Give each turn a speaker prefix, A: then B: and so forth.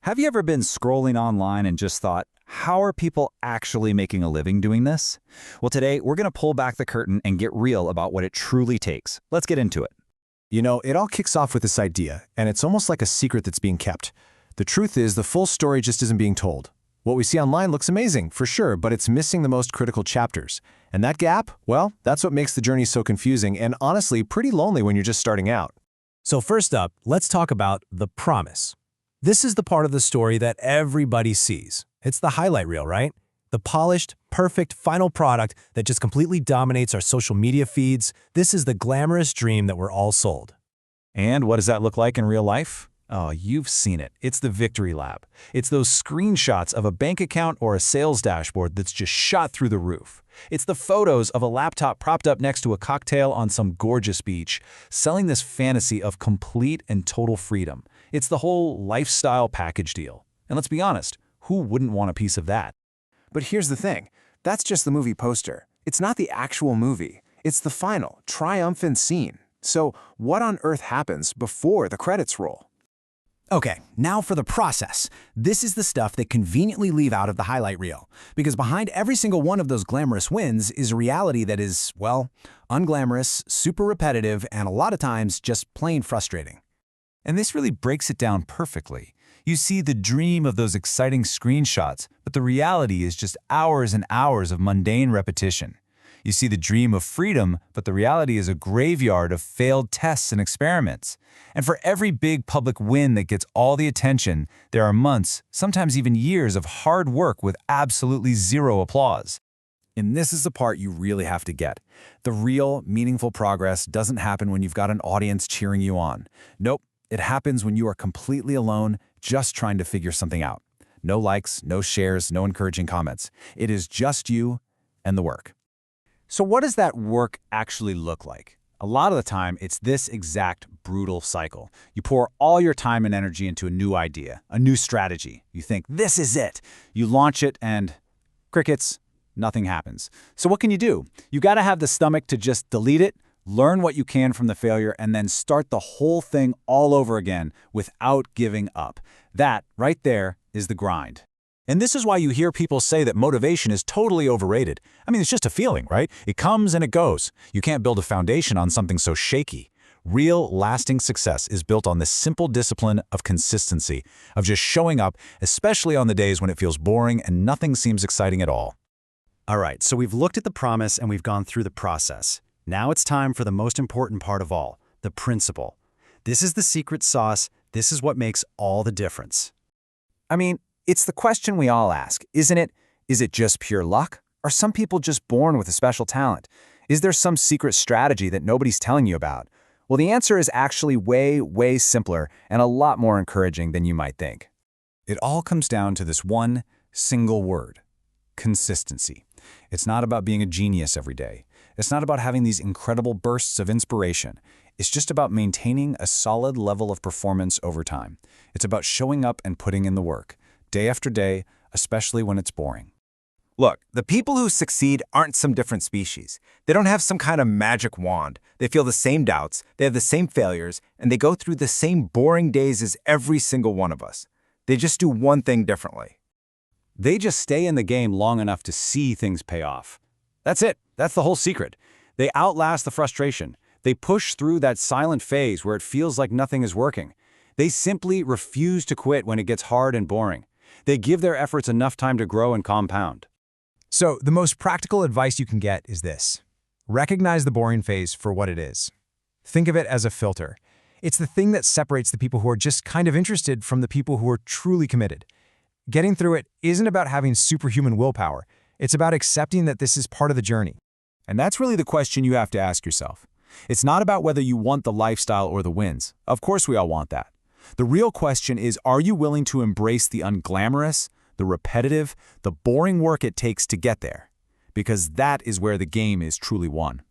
A: Have you ever been scrolling online and just thought, how are people actually making a living doing this? Well, today we're going to pull back the curtain and get real about what it truly takes. Let's get into it.
B: You know, it all kicks off with this idea, and it's almost like a secret that's being kept. The truth is, the full story just isn't being told. What we see online looks amazing, for sure, but it's missing the most critical chapters. And that gap, well, that's what makes the journey so confusing and honestly pretty lonely when you're just starting out.
C: So first up, let's talk about the promise. This is the part of the story that everybody sees. It's the highlight reel, right? The polished, perfect, final product that just completely dominates our social media feeds. This is the glamorous dream that we're all sold.
A: And what does that look like in real life? Oh, you've seen it. It's the victory lap. It's those screenshots of a bank account or a sales dashboard that's just shot through the roof. It's the photos of a laptop propped up next to a cocktail on some gorgeous beach, selling this fantasy of complete and total freedom. It's the whole lifestyle package deal. And let's be honest, who wouldn't want a piece of that?
D: But here's the thing. That's just the movie poster. It's not the actual movie. It's the final, triumphant scene. So what on earth happens before the credits roll?
E: Okay, now for the process. This is the stuff they conveniently leave out of the highlight reel, because behind every single one of those glamorous wins is a reality that is, well, unglamorous, super repetitive, and a lot of times just plain frustrating.
A: And this really breaks it down perfectly. You see the dream of those exciting screenshots, but the reality is just hours and hours of mundane repetition. You see the dream of freedom, but the reality is a graveyard of failed tests and experiments. And for every big public win that gets all the attention, there are months, sometimes even years of hard work with absolutely zero applause.
D: And this is the part you really have to get. The real, meaningful progress doesn't happen when you've got an audience cheering you on. Nope, it happens when you are completely alone, just trying to figure something out. No likes, no shares, no encouraging comments. It is just you and the work.
A: So what does that work actually look like? A lot of the time, it's this exact brutal cycle. You pour all your time and energy into a new idea, a new strategy. You think, this is it. You launch it and crickets, nothing happens. So what can you do? You got to have the stomach to just delete it, learn what you can from the failure, and then start the whole thing all over again without giving up. That, right there, is the grind.
C: And this is why you hear people say that motivation is totally overrated. I mean, it's just a feeling, right? It comes and it goes. You can't build a foundation on something so shaky. Real, lasting success is built on this simple discipline of consistency, of just showing up, especially on the days when it feels boring and nothing seems exciting at all.
E: All right, so we've looked at the promise and we've gone through the process. Now it's time for the most important part of all, the principle. This is the secret sauce. This is what makes all the difference.
D: I mean, it's the question we all ask, isn't it? Is it just pure luck? Are some people just born with a special talent? Is there some secret strategy that nobody's telling you about? Well, the answer is actually way, way simpler and a lot more encouraging than you might think.
A: It all comes down to this one single word: consistency. It's not about being a genius every day. It's not about having these incredible bursts of inspiration. It's just about maintaining a solid level of performance over time. It's about showing up and putting in the work, day after day, especially when it's boring.
F: Look, the people who succeed aren't some different species. They don't have some kind of magic wand. They feel the same doubts, they have the same failures, and they go through the same boring days as every single one of us. They just do one thing differently.
A: They just stay in the game long enough to see things pay off. That's it. That's the whole secret. They outlast the frustration. They push through that silent phase where it feels like nothing is working. They simply refuse to quit when it gets hard and boring. They give their efforts enough time to grow and compound.
C: So the most practical advice you can get is this. Recognize the boring phase for what it is. Think of it as a filter. It's the thing that separates the people who are just kind of interested from the people who are truly committed. Getting through it isn't about having superhuman willpower. It's about accepting that this is part of the journey.
A: And that's really the question you have to ask yourself. It's not about whether you want the lifestyle or the wins. Of course we all want that. The real question is, are you willing to embrace the unglamorous, the repetitive, the boring work it takes to get there? Because that is where the game is truly won.